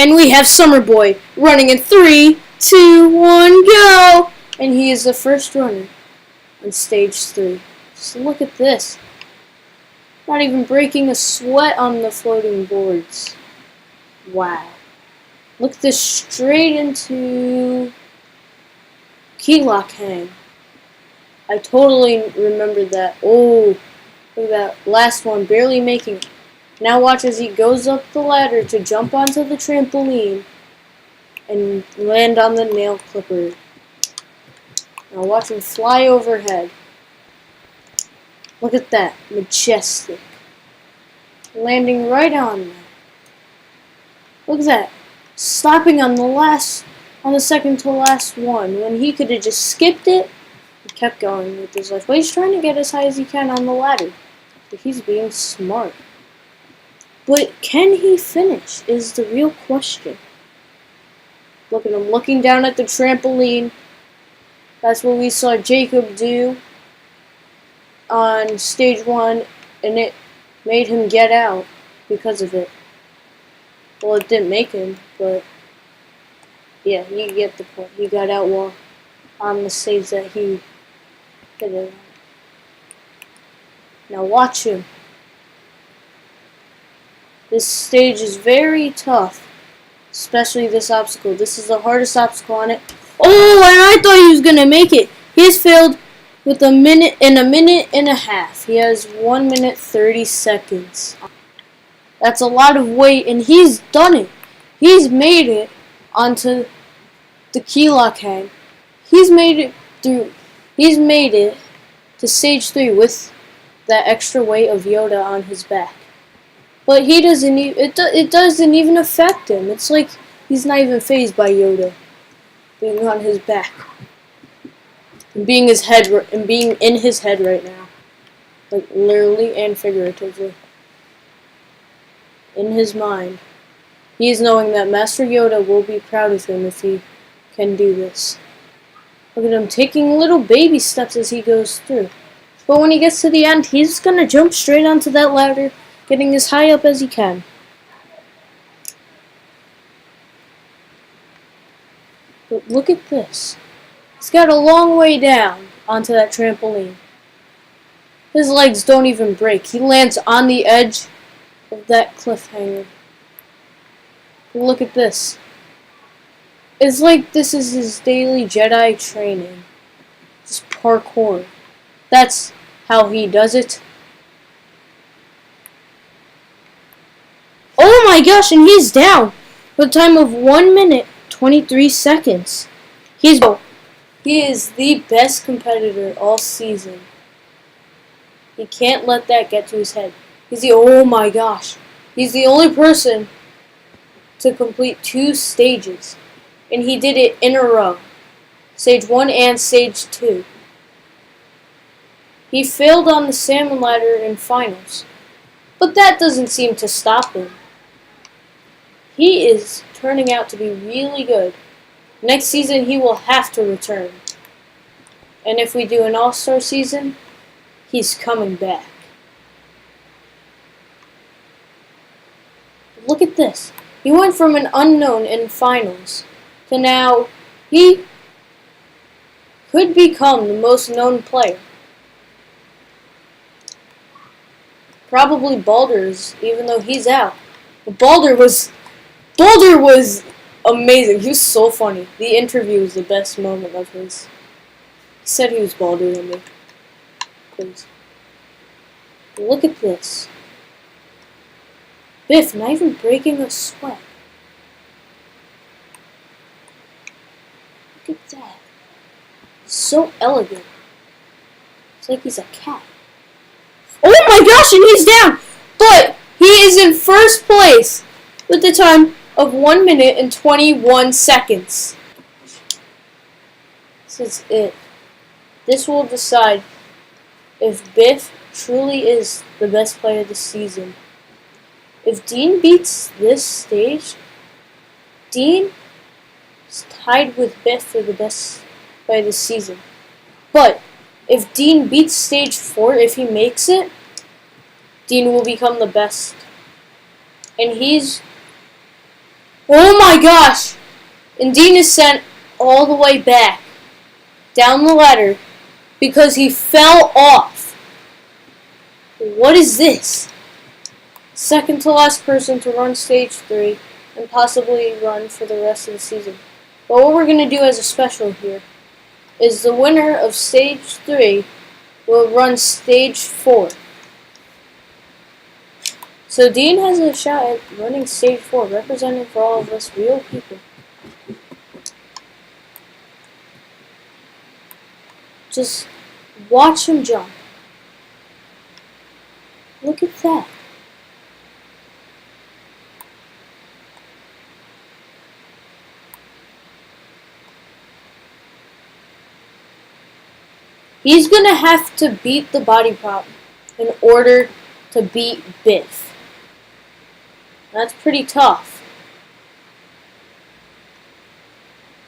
And we have Summer Boy running in 3, 2, 1, go! And he is the first runner on stage 3. Just look at this. Not even breaking a sweat on the floating boards. Wow. Look at this, straight into key lock hang. I totally remember that. Oh, look at that last one, barely making it. Now watch as he goes up the ladder to jump onto the trampoline and land on the nail clipper. Now watch him fly overhead. Look at that, majestic. Landing right on that. Look at that, stopping on the second to last one, when he could have just skipped it and kept going with his life. But he's trying to get as high as he can on the ladder. But he's being smart. But can he finish is the real question. Look at him looking down at the trampoline. That's what we saw Jacob do on stage 1, and it made him get out because of it. Well, it didn't make him, but yeah, you get the point. He got out while on the stage that he hit it on. Now watch him. This stage is very tough, especially this obstacle. This is the hardest obstacle on it. Oh, and I thought he was gonna make it. He has failed with a minute and a half. He has 1 minute 30 seconds. That's a lot of weight, and he's done it. He's made it onto the key lock hang. He's made it through. He's made it to stage 3 with that extra weight of Yoda on his back. But he doesn't. It doesn't even affect him. It's like he's not even fazed by Yoda being on his back and being in his head right now, like literally and figuratively. In his mind, he is knowing that Master Yoda will be proud of him if he can do this. Look at him taking little baby steps as he goes through. But when he gets to the end, he's gonna jump straight onto that ladder, getting as high up as he can. But look at this. He's got a long way down onto that trampoline. His legs don't even break. He lands on the edge of that cliffhanger. But look at this. It's like this is his daily Jedi training. Just parkour. That's how he does it. Oh my gosh, and he's down with a time of 1 minute 23 seconds. He is the best competitor all season. He can't let that get to his head. Oh my gosh. He's the only person to complete 2 stages. And he did it in a row. Stage 1 and stage 2. He failed on the salmon ladder in finals. But that doesn't seem to stop him. He is turning out to be really good. Next season he will have to return. And if we do an all-star season, he's coming back. Look at this. He went from an unknown in finals to now he could become the most known player. Probably Baldur's, even though he's out. But Baldur was amazing. He was so funny. The interview was the best moment of his. He said he was balder than me. Please. Look at this. Biff, not even breaking a sweat. Look at that. So elegant. It's like he's a cat. Oh my gosh, and he's down! But he is in first place with the time of 1 minute and 21 seconds. This is it. This will decide if Biff truly is the best player this season. If Dean beats this stage, Dean is tied with Biff for the best player this season. But if Dean beats stage 4, if he makes it, Dean will become the best. And he's Oh my gosh! And Dean is sent all the way back down the ladder because he fell off. What is this? Second to last person to run stage 3 and possibly run for the rest of the season. But what we're going to do as a special here is the winner of stage 3 will run stage 4. So Dean has a shot at running stage 4, representing for all of us real people. Just watch him jump. Look at that. He's going to have to beat the body prop in order to beat Biff. That's pretty tough.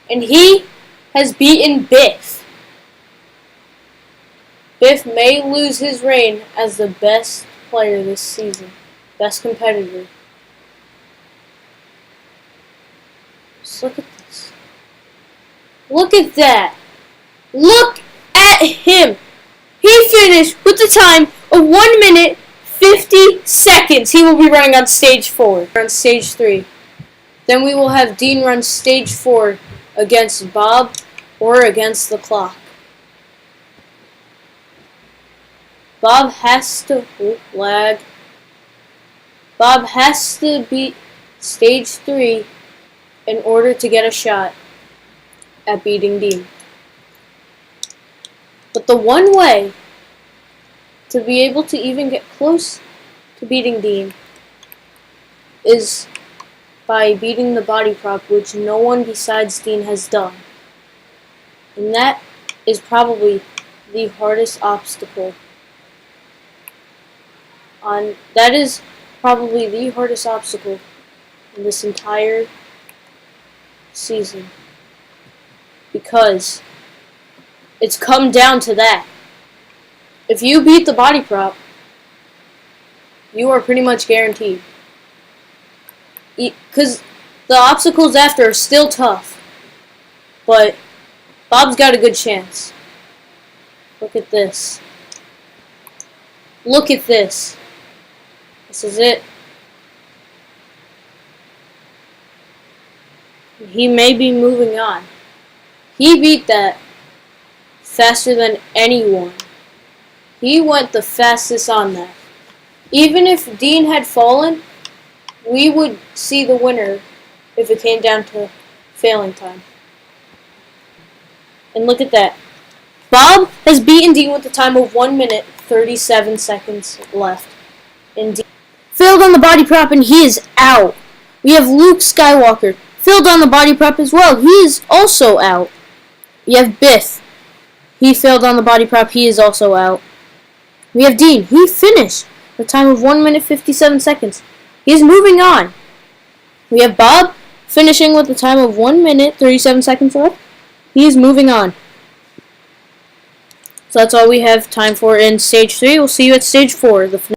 And he has beaten Biff. Biff may lose his reign as the best player this season. Best competitor. Just look at this. Look at that. Look at him. He finished with the time of 1 minute 50 seconds. He will be running on stage 4. On stage 3. Then we will have Dean run stage 4 against Bob or against the clock. Bob has to lag. Bob has to beat stage 3 in order to get a shot at beating Dean. But the one way to be able to even get close to beating Dean is by beating the body prop, which no one besides Dean has done. And that is probably the hardest obstacle. That is probably the hardest obstacle in this entire season. Because it's come down to that. If you beat the body prop, you are pretty much guaranteed. Because the obstacles after are still tough. But Bob's got a good chance. Look at this. Look at this. This is it. He may be moving on. He beat that faster than anyone. He went the fastest on that. Even if Dean had fallen, we would see the winner if it came down to failing time. And look at that. Bob has beaten Dean with a time of 1 minute 37 seconds left. And Dean failed on the body prop and he is out. We have Luke Skywalker. Failed on the body prop as well. He is also out. We have Biff. He failed on the body prop. He is also out. We have Dean. He finished with a time of 1 minute 57 seconds. He is moving on. We have Bob finishing with a time of 1 minute 37 seconds left. He is moving on. So that's all we have time for in stage 3. We'll see you at stage 4.